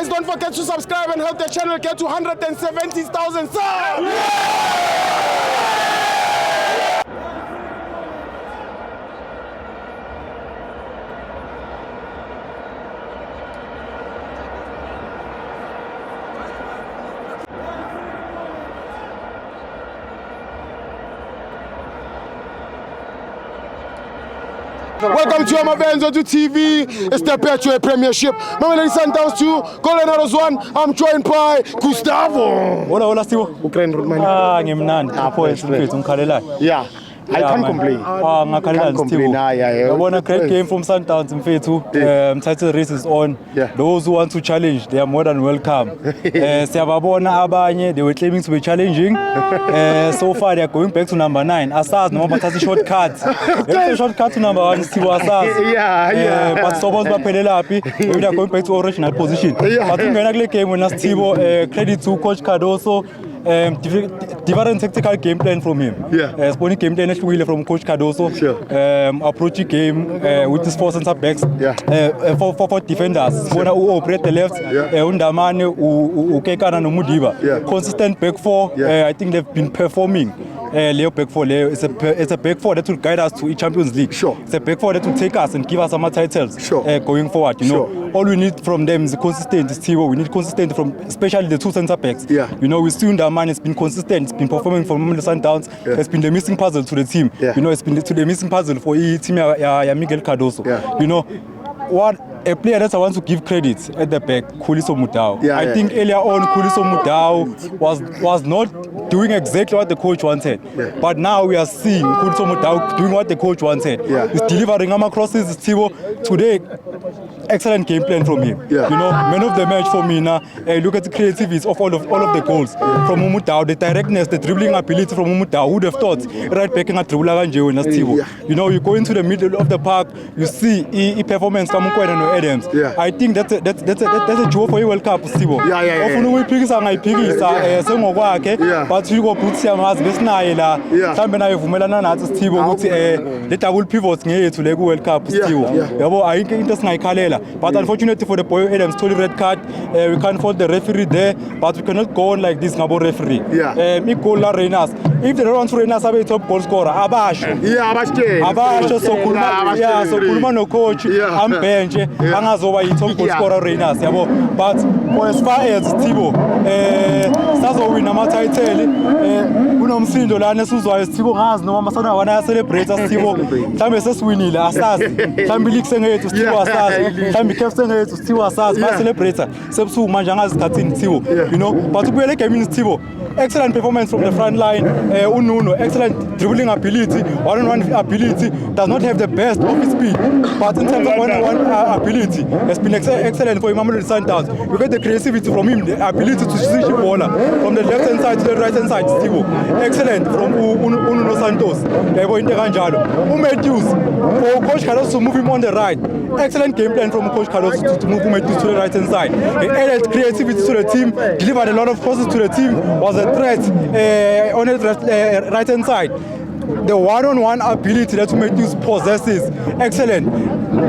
Guys, don't forget to subscribe and help the channel get to 170,000 subs. Welcome to Amavenzo to TV. It's the Petro Premiership. Mamelodi Sundowns 2, Colorado's 1. I'm joined by Gustavo. Hola Steve. Ukraine road man. Ngimnandi points mfethu ngikhalelayo. Yeah. I can't complain. Ngakhalela Steve. Yabona great game from Sundowns mfethu. Title race is on. Yeah. Those who want to challenge, they are more than welcome. Siyababona abanye, they were claiming to be challenging. So far they are going back to number 9. Asazi noma bathatha shortcut. It's a shortcut to number 1 Steve asazi. Yeah. But sobons baphelelaphi. Maybe they are going back to original position. But ungena kule game wena Steve, credit to coach Cardoso. Different tactical game plan from him. Yeah. Spawning game plan from Coach Cardoso. Sure. Approaching game with his 4 center backs. Yeah. For defenders. Spawner who operate the left. Undamane Ukekana no Mudiba. Yeah. Consistent back 4. Yeah. I think they've been performing. Leo back 4. It's a back 4 that will guide us to Champions League. Sure. It's a back 4 that will take us and give us some titles. Sure. Going forward. You know, all we need from them is consistent. We need consistent from especially the 2 center backs. Yeah. You know, we still Undamane has been consistent. It's been performing for Mamelodi Sundowns. Yeah. It's been the missing puzzle to the team. Yeah. You know, it's been the missing puzzle for team ya Miguel Cardoso. Yeah. You know, what a player that I want to give credit at the back, Khuliso Mudau. Yeah, I think earlier on Khuliso Mudau was not doing exactly what the coach wanted. Yeah. But now we are seeing Khuliso Mudau doing what the coach wanted. Yeah. He's delivering crosses. Today, excellent game plan from him. Yeah. You know, man of the match for me now. Look at the creativity of all of the goals from Mudau, the directness, the dribbling ability from Mudau. Who would have thought right back in a dribble Yeah. You know, you go into the middle of the park, you see a performance from Mukwena Adams. Yeah. I think that's a job for you World Cup, Steve. Yeah. Ofuna uyiphikisa ngayiphikisa sengokwakhe Yeah. but you go boots yamazi besinaye la Yeah. mhlambe naye uvumelana nathi Steve ukuthi le double pivots ngeyethu le ku World Cup Steve. Yeah. Yabo ayikho into singayikhalela but unfortunately for the boy Adams told red card. We can't fault the referee there but we cannot go on like this ngabo referee. Yeah. Goal la Reyners. If they don't want to Reyners abe top goal scorer abasho. Yeah, Abasho so khuluma no coach ambenje angazoba yi-top goal scorer Reyners yabo but for as far as Thibo sazowina ama-title kunomsindo lana esuzwayo Thibo ngazi noma masana wana celebrate Thibo mhlambe sesiwinile asazi mhlambe league sengeyethu Thibo asazi mhlambe CAF sengeyethu Thibo asazi ba celebrate sebusuku manje angazikhathini Thibo you know but ubuyele egamini Thibo excellent performance from the front line. Ununo, excellent dribbling ability, one-on-one ability, does not have the best of his speed, but in terms of one-on-one ability, has been excellent for Mamelodi Sundowns. We get the creativity from him, the ability to switch the ball from the left-hand side to the right-hand side, Steve. Excellent from Ununo Santos. Matthews, for Coach Carlos to move him on the right. Excellent game plan from Coach Carlos to move Matthews to the right-hand side. He added creativity to the team, delivered a lot of crosses to the team, was a threat on the right-hand side. The one-on-one ability that Matthews possesses, excellent.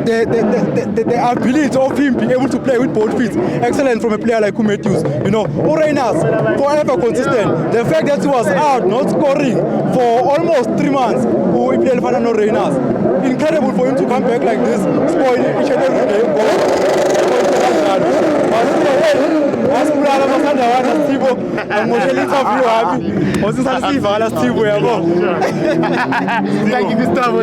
The ability of him being able to play with both feet, excellent from a player like Matthews. You know, Reyners, forever consistent. The fact that he was out, not scoring for almost 3 months, who played Fernando Reyners, incredible for him to come back like this, spoil each and every game. Asibulala masanda wana Steve amoshela interview happy osisala sivala Steve yabo. Thank you Gustavo.